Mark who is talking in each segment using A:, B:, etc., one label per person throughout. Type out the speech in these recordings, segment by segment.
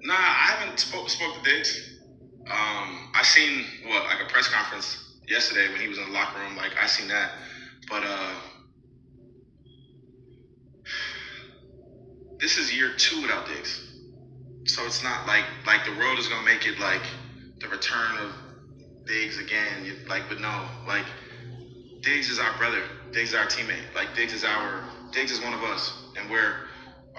A: Nah, I haven't spoke to Diggs. I seen like a press conference yesterday when he was in the locker room. Like I seen that, but this is year 2 without Diggs, so it's not like the world is gonna make it like the return of Diggs again. But no, like Diggs is our brother. Diggs is our teammate. Like Diggs is one of us, and we're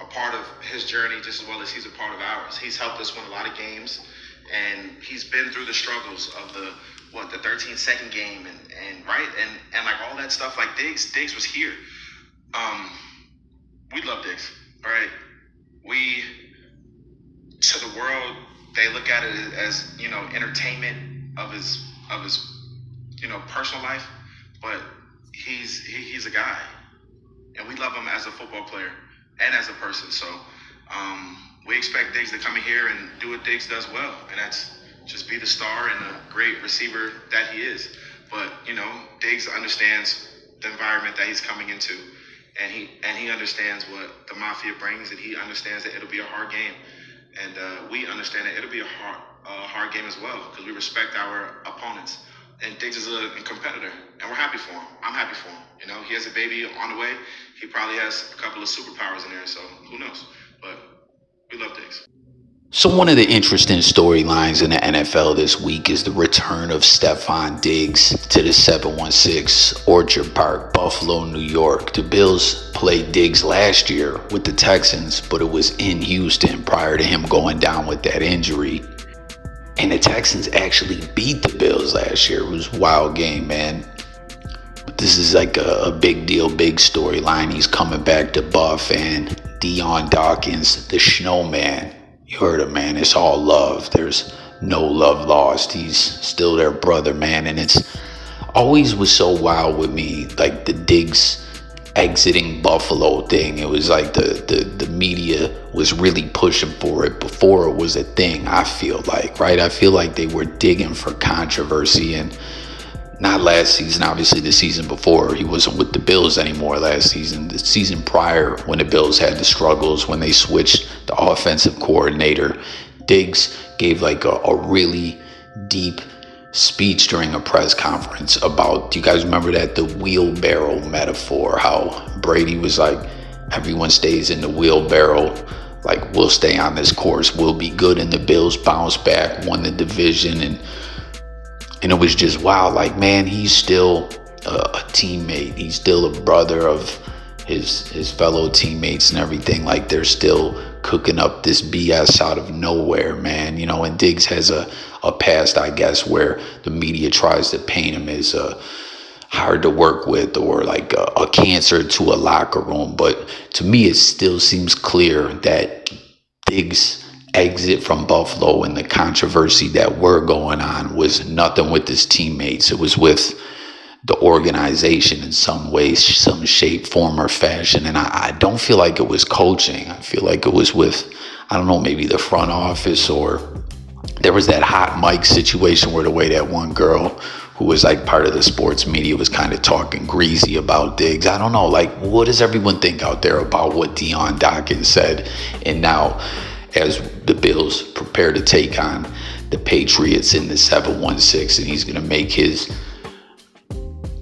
A: a part of his journey just as well as he's a part of ours. He's helped us win a lot of games, and he's been through the struggles of the 13-second game and like all that stuff. Like Diggs was here. We love Diggs. All right. To the world, they look at it as entertainment of his personal life, but he's a guy, and we love him as a football player and as a person. So we expect Diggs to come in here and do what Diggs does well, and that's just be the star and a great receiver that he is. But Diggs understands the environment that he's coming into, and he understands what the Mafia brings, and he understands that it'll be a hard game, and we understand that it'll be a hard game as well because we respect our opponents. And Diggs is a competitor, and we're happy for him. I'm happy for him. He has a baby on the way. He probably has a couple of superpowers in there, so who knows? But we love Diggs.
B: So one of the interesting storylines in the NFL this week is the return of Stefon Diggs to the 716 Orchard Park, Buffalo, New York. The Bills played Diggs last year with the Texans, but it was in Houston prior to him going down with that injury. And the Texans actually beat the Bills last year. It was a wild game, man. But this is like a big deal, big storyline. He's coming back to Buff, and Dion Dawkins, the snowman. You heard him, man. It's all love. There's no love lost. He's still their brother, man. And it's always was so wild with me, like the Diggs exiting Buffalo thing. It was like the media was really pushing for it before it was a thing, I feel like, right? I feel like they were digging for controversy, and not last season, obviously the season before. He wasn't with the Bills anymore last season. The season prior, when the Bills had the struggles, when they switched the offensive coordinator, Diggs gave like a really deep speech during a press conference about, do you guys remember that? The wheelbarrow metaphor, how Brady was like, everyone stays in the wheelbarrow, like we'll stay on this course, we'll be good, and the Bills bounced back, won the division, and it was just wow. Like, man, he's still a teammate. He's still a brother of his fellow teammates and everything. Like, they're still cooking up this BS out of nowhere, man. And Diggs has a past, I guess, where the media tries to paint him as hard to work with or like a cancer to a locker room. But to me, it still seems clear that Diggs' exit from Buffalo and the controversy that were going on was nothing with his teammates. It was with the organization in some way, some shape, form, or fashion. And I don't feel like it was coaching. I feel like it was with, I don't know, maybe the front office, or there was that hot mic situation where the way that one girl who was like part of the sports media was kind of talking greasy about Diggs. I don't know, like, what does everyone think out there about what Dion Dawkins said? And now, as the Bills prepare to take on the Patriots in the 716, and he's going to make his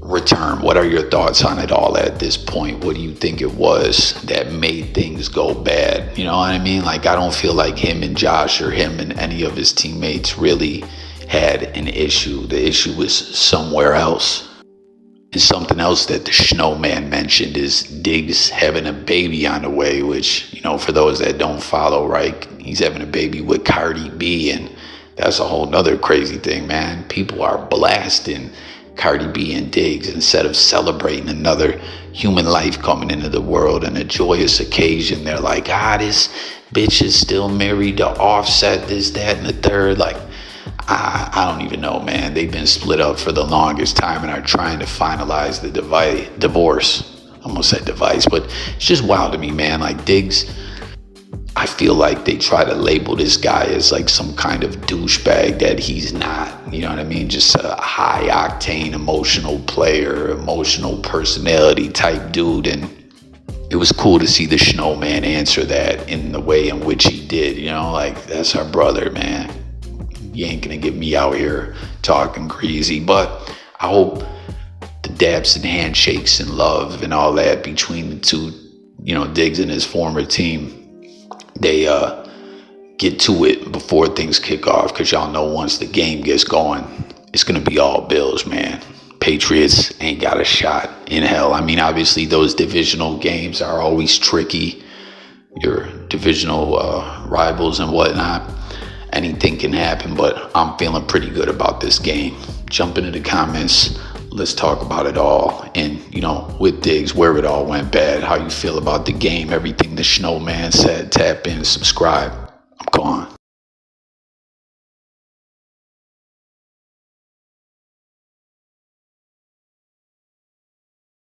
B: return. What are your thoughts on it all at this point? What do you think it was that made things go bad? You know what I mean? Like, I don't feel like him and Josh or him and any of his teammates really had an issue. The issue was somewhere else. And something else that the snowman mentioned is Diggs having a baby on the way, which, for those that don't follow, right, he's having a baby with Cardi B, and that's a whole nother crazy thing, man. People are blasting Cardi B and Diggs instead of celebrating another human life coming into the world and a joyous occasion. They're like, this bitch is still married to Offset, this, that, and the third. Like, I don't even know, man. They've been split up for the longest time and are trying to finalize the divorce. I almost said device, but it's just wild to me, man. Like, Diggs, I feel like they try to label this guy as like some kind of douchebag that he's not. You know what I mean? Just a high octane emotional player, emotional personality type dude. And it was cool to see the Snowman answer that in the way in which he did. You know, like, that's our brother, man. You ain't gonna get me out here talking greasy. But I hope the dabs and handshakes and love and all that between the two, you know, Diggs and his former team, they get to it before things kick off, because y'all know once the game gets going, it's gonna be all Bills, man. Patriots ain't got a shot in hell. I mean, obviously those divisional games are always tricky, your divisional rivals and whatnot. Anything can happen, but I'm feeling pretty good about this game. Jump into the comments, let's talk about it all. And, you know, with Diggs, where it all went bad, how you feel about the game, everything the Snowman said. Tap in, subscribe. I'm gone.